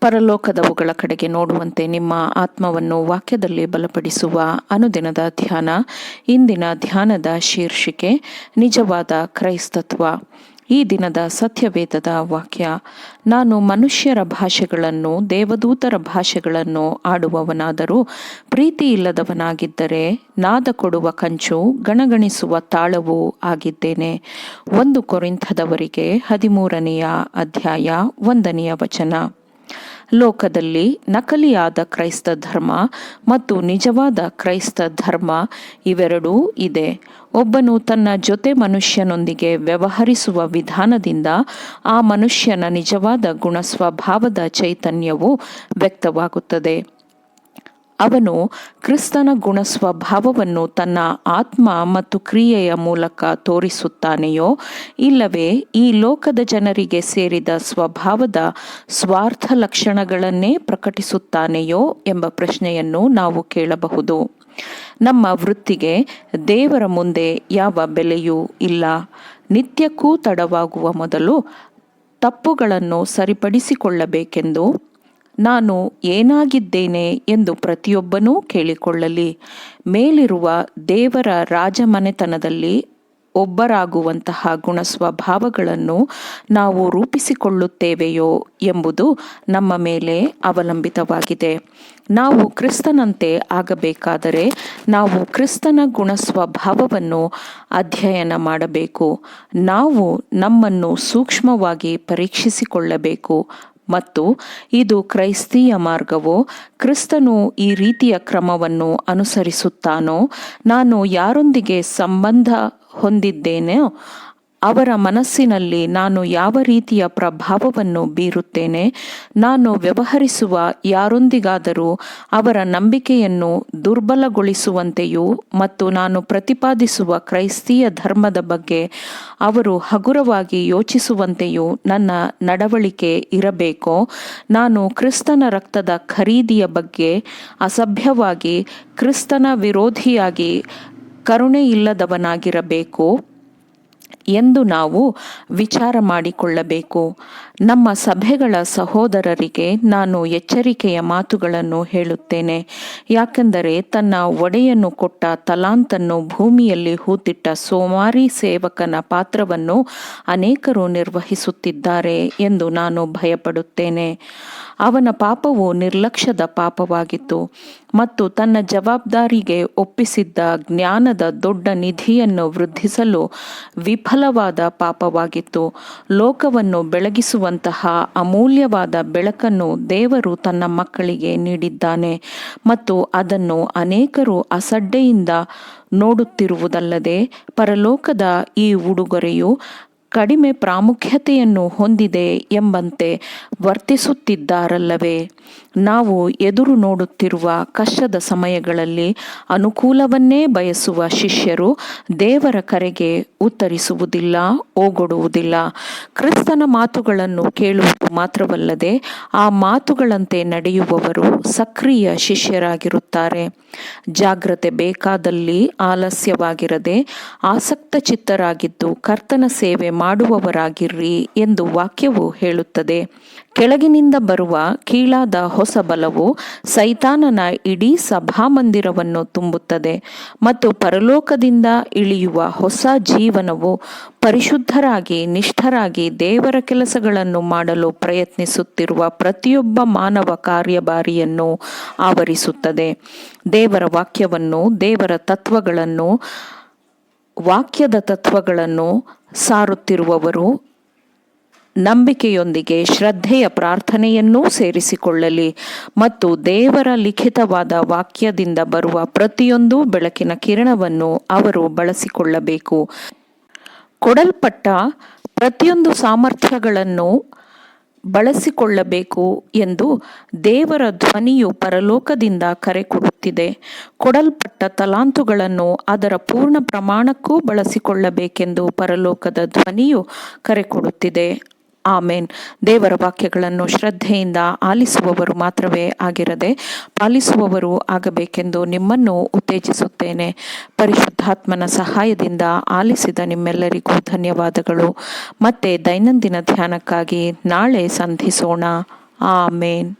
ಪರಲೋಕದವುಗಳ ಕಡೆಗೆ ನೋಡುವಂತೆ ನಿಮ್ಮ ಆತ್ಮವನ್ನು ವಾಕ್ಯದಲ್ಲಿ ಬಲಪಡಿಸುವ ಅನುದಿನದ ಧ್ಯಾನ. ಇಂದಿನ ಧ್ಯಾನದ ಶೀರ್ಷಿಕೆ ನಿಜವಾದ ಕ್ರೈಸ್ತತ್ವ. ಈ ದಿನದ ಸತ್ಯವೇದದ ವಾಕ್ಯ: ನಾನು ಮನುಷ್ಯರ ಭಾಷೆಗಳನ್ನು ದೇವದೂತರ ಭಾಷೆಗಳನ್ನು ಆಡುವವನಾದರೂ ಪ್ರೀತಿ ಇಲ್ಲದವನಾಗಿದ್ದರೆ ನಾದ ಕೊಡುವ ಕಂಚು ಗಣಗಣಿಸುವ ತಾಳವೂ ಆಗಿದ್ದೇನೆ. 1 ಕೊರಿಂಥದವರಿಗೆ 13ನೇ ಅಧ್ಯಾಯ 1ನೇ ವಚನ. ಲೋಕದಲ್ಲಿ ನಕಲಿಯಾದ ಕ್ರೈಸ್ತ ಧರ್ಮ ಮತ್ತು ನಿಜವಾದ ಕ್ರೈಸ್ತ ಧರ್ಮ ಇವೆರಡೂ ಇದೆ. ಒಬ್ಬನು ತನ್ನ ಜೊತೆ ಮನುಷ್ಯನೊಂದಿಗೆ ವ್ಯವಹರಿಸುವ ವಿಧಾನದಿಂದ ಆ ಮನುಷ್ಯನ ನಿಜವಾದ ಗುಣಸ್ವಭಾವದ ಚೈತನ್ಯವು ವ್ಯಕ್ತವಾಗುತ್ತದೆ. ಅವನು ಕ್ರಿಸ್ತನ ಗುಣಸ್ವಭಾವವನ್ನು ತನ್ನ ಆತ್ಮ ಮತ್ತು ಕ್ರಿಯೆಯ ಮೂಲಕ ತೋರಿಸುತ್ತಾನೆಯೋ ಇಲ್ಲವೇ ಈ ಲೋಕದ ಜನರಿಗೆ ಸೇರಿದ ಸ್ವಭಾವದ ಸ್ವಾರ್ಥ ಲಕ್ಷಣಗಳನ್ನೇ ಪ್ರಕಟಿಸುತ್ತಾನೆಯೋ ಎಂಬ ಪ್ರಶ್ನೆಯನ್ನು ನಾವು ಕೇಳಬಹುದು. ನಮ್ಮ ವೃತ್ತಿಗೆ ದೇವರ ಮುಂದೆ ಯಾವ ಬೆಲೆಯೂ ಇಲ್ಲ. ನಿತ್ಯಕ್ಕೂ ತಡವಾಗುವ ಮೊದಲು ತಪ್ಪುಗಳನ್ನು ಸರಿಪಡಿಸಿಕೊಳ್ಳಬೇಕೆಂದು ನಾನು ಏನಾಗಿದ್ದೇನೆ ಎಂದು ಪ್ರತಿಯೊಬ್ಬನೂ ಕೇಳಿಕೊಳ್ಳಲಿ. ಮೇಲಿರುವ ದೇವರ ರಾಜಮನೆತನದಲ್ಲಿ ಒಬ್ಬರಾಗುವಂತಹ ಗುಣಸ್ವಭಾವಗಳನ್ನು ನಾವು ರೂಪಿಸಿಕೊಳ್ಳುತ್ತೇವೆಯೋ ಎಂಬುದು ನಮ್ಮ ಮೇಲೆ ಅವಲಂಬಿತವಾಗಿದೆ. ನಾವು ಕ್ರಿಸ್ತನಂತೆ ಆಗಬೇಕಾದರೆ ನಾವು ಕ್ರಿಸ್ತನ ಗುಣಸ್ವಭಾವವನ್ನು ಅಧ್ಯಯನ ಮಾಡಬೇಕು. ನಾವು ನಮ್ಮನ್ನು ಸೂಕ್ಷ್ಮವಾಗಿ ಪರೀಕ್ಷಿಸಿಕೊಳ್ಳಬೇಕು. ಮತ್ತು ಇದು ಕ್ರೈಸ್ತೀಯ ಮಾರ್ಗವೋ? ಕ್ರಿಸ್ತನು ಈ ರೀತಿಯ ಕ್ರಮವನ್ನು ಅನುಸರಿಸುತ್ತಾನೋ? ನಾನು ಯಾರೊಂದಿಗೆ ಸಂಬಂಧ ಹೊಂದಿದ್ದೇನೋ ಅವರ ಮನಸ್ಸಿನಲ್ಲಿ ನಾನು ಯಾವ ರೀತಿಯ ಪ್ರಭಾವವನ್ನು ಬೀರುತ್ತೇನೆ? ನಾನು ವ್ಯವಹರಿಸುವ ಯಾರೊಂದಿಗಾದರೂ ಅವರ ನಂಬಿಕೆಯನ್ನು ದುರ್ಬಲಗೊಳಿಸುವಂತೆಯೂ ಮತ್ತು ನಾನು ಪ್ರತಿಪಾದಿಸುವ ಕ್ರೈಸ್ತೀಯ ಧರ್ಮದ ಬಗ್ಗೆ ಅವರು ಹಗುರವಾಗಿ ಯೋಚಿಸುವಂತೆಯೂ ನನ್ನ ನಡವಳಿಕೆ ಇರಬೇಕೋ? ನಾನು ಕ್ರಿಸ್ತನ ರಕ್ತದ ಖರೀದಿಯ ಬಗ್ಗೆ ಅಸಭ್ಯವಾಗಿ, ಕ್ರಿಸ್ತನ ವಿರೋಧಿಯಾಗಿ ಕರುಣೆಯಿಲ್ಲದವನಾಗಿರಬೇಕೋ ಎಂದು ನಾವು ವಿಚಾರ ಮಾಡಿಕೊಳ್ಳಬೇಕು. ನಮ್ಮ ಸಭೆಗಳ ಸಹೋದರರಿಗೆ ನಾನು ಎಚ್ಚರಿಕೆಯ ಮಾತುಗಳನ್ನು ಹೇಳುತ್ತೇನೆ. ಯಾಕೆಂದರೆ ತನ್ನ ಒಡೆಯನು ಕೊಟ್ಟ ತಲಾಂತನ್ನು ಭೂಮಿಯಲ್ಲಿ ಹೂತಿಟ್ಟ ಸೋಮಾರಿ ಸೇವಕನ ಪಾತ್ರವನ್ನು ಅನೇಕರು ನಿರ್ವಹಿಸುತ್ತಿದ್ದಾರೆ ಎಂದು ನಾನು ಭಯಪಡುತ್ತೇನೆ. ಅವನ ಪಾಪವು ನಿರ್ಲಕ್ಷ್ಯದ ಪಾಪವಾಗಿತ್ತು ಮತ್ತು ತನ್ನ ಜವಾಬ್ದಾರಿಗೆ ಒಪ್ಪಿಸಿದ್ದ ಜ್ಞಾನದ ದೊಡ್ಡ ನಿಧಿಯನ್ನು ವೃದ್ಧಿಸಲು ವಿಫಲವಾದ ಪಾಪವಾಗಿತ್ತು. ಲೋಕವನ್ನು ಬೆಳಗಿಸುವಂತಹ ಅಮೂಲ್ಯವಾದ ಬೆಳಕನ್ನು ದೇವರು ತನ್ನ ಮಕ್ಕಳಿಗೆ ನೀಡಿದ್ದಾನೆ ಮತ್ತು ಅದನ್ನು ಅನೇಕರು ಅಸಡ್ಡೆಯಿಂದ ನೋಡುತ್ತಿರುವುದಲ್ಲದೆ ಪರಲೋಕದ ಈ ಉಡುಗೊರೆಯು ಕಡಿಮೆ ಪ್ರಾಮುಖ್ಯತೆಯನ್ನು ಹೊಂದಿದೆ ಎಂಬಂತೆ ವರ್ತಿಸುತ್ತಿದ್ದಾರಲ್ಲವೇ? ನಾವು ಎದುರು ನೋಡುತ್ತಿರುವ ಕಷ್ಟದ ಸಮಯಗಳಲ್ಲಿ ಅನುಕೂಲವನ್ನೇ ಬಯಸುವ ಶಿಷ್ಯರು ದೇವರ ಕರೆಗೆ ಉತ್ತರಿಸುವುದಿಲ್ಲ, ಓಗೊಡುವುದಿಲ್ಲ. ಕ್ರಿಸ್ತನ ಮಾತುಗಳನ್ನು ಕೇಳುವುದು ಮಾತ್ರವಲ್ಲದೆ ಆ ಮಾತುಗಳಂತೆ ನಡೆಯುವವರು ಸಕ್ರಿಯ ಶಿಷ್ಯರಾಗಿರುತ್ತಾರೆ. ಜಾಗ್ರತೆ ಬೇಕಾದಲ್ಲಿ ಆಲಸ್ಯವಾಗಿರದೆ ಆಸಕ್ತ ಚಿತ್ತರಾಗಿದ್ದು ಕರ್ತನ ಸೇವೆ ಮಾಡುವವರಾಗಿರ್ರಿ ಎಂದು ವಾಕ್ಯವು ಹೇಳುತ್ತದೆ. ಕೆಳಗಿನಿಂದ ಬರುವ ಕೀಳಾದ ಹೊಸ ಬಲವು ಸೈತಾನನ ಇಡೀ ಸಭಾಮಂದಿರವನ್ನು ತುಂಬುತ್ತದೆ ಮತ್ತು ಪರಲೋಕದಿಂದ ಇಳಿಯುವ ಹೊಸ ಜೀವನವು ಪರಿಶುದ್ಧರಾಗಿ ನಿಷ್ಠರಾಗಿ ದೇವರ ಕೆಲಸಗಳನ್ನು ಮಾಡಲು ಪ್ರಯತ್ನಿಸುತ್ತಿರುವ ಪ್ರತಿಯೊಬ್ಬ ಮಾನವ ಕಾರ್ಯಭಾರಿಯನ್ನು ಆವರಿಸುತ್ತದೆ. ದೇವರ ವಾಕ್ಯವನ್ನು, ದೇವರ ತತ್ವಗಳನ್ನು, ವಾಕ್ಯದ ತತ್ವಗಳನ್ನು ಸಾರುತ್ತಿರುವವರು ನಂಬಿಕೆಯೊಂದಿಗೆ ಶ್ರದ್ಧೆಯ ಪ್ರಾರ್ಥನೆಯನ್ನೂ ಸೇರಿಸಿಕೊಳ್ಳಲಿ ಮತ್ತು ದೇವರ ಲಿಖಿತವಾದ ವಾಕ್ಯದಿಂದ ಬರುವ ಪ್ರತಿಯೊಂದು ಬೆಳಕಿನ ಕಿರಣವನ್ನು ಅವರು ಬಳಸಿಕೊಳ್ಳಬೇಕು. ಕೊಡಲ್ಪಟ್ಟ ಪ್ರತಿಯೊಂದು ಸಾಮರ್ಥ್ಯಗಳನ್ನು ಬಳಸಿಕೊಳ್ಳಬೇಕು ಎಂದು ದೇವರ ಧ್ವನಿಯು ಪರಲೋಕದಿಂದ ಕರೆ ಕೊಡುತ್ತಿದೆ. ಕೊಡಲ್ಪಟ್ಟ ತಲಾಂತುಗಳನ್ನು ಅದರ ಪೂರ್ಣ ಪ್ರಮಾಣಕ್ಕೂ ಬಳಸಿಕೊಳ್ಳಬೇಕೆಂದು ಪರಲೋಕದ ಧ್ವನಿಯು ಕರೆ ಕೊಡುತ್ತಿದೆ. ಆಮೇನ್. ದೇವರ ವಾಕ್ಯಗಳನ್ನು ಶ್ರದ್ಧೆಯಿಂದ ಆಲಿಸುವವರು ಮಾತ್ರವೇ ಆಗಿರದೆ ಪಾಲಿಸುವವರು ಆಗಬೇಕೆಂದು ನಿಮ್ಮನ್ನು ಉತ್ತೇಜಿಸುತ್ತೇನೆ. ಪರಿಶುದ್ಧಾತ್ಮನ ಸಹಾಯದಿಂದ ಆಲಿಸಿದ ನಿಮ್ಮೆಲ್ಲರಿಗೂ ಧನ್ಯವಾದಗಳು. ಮತ್ತೆ ದೈನಂದಿನ ಧ್ಯಾನಕ್ಕಾಗಿ ನಾಳೆ ಸಂಧಿಸೋಣ. ಆಮೇನ್.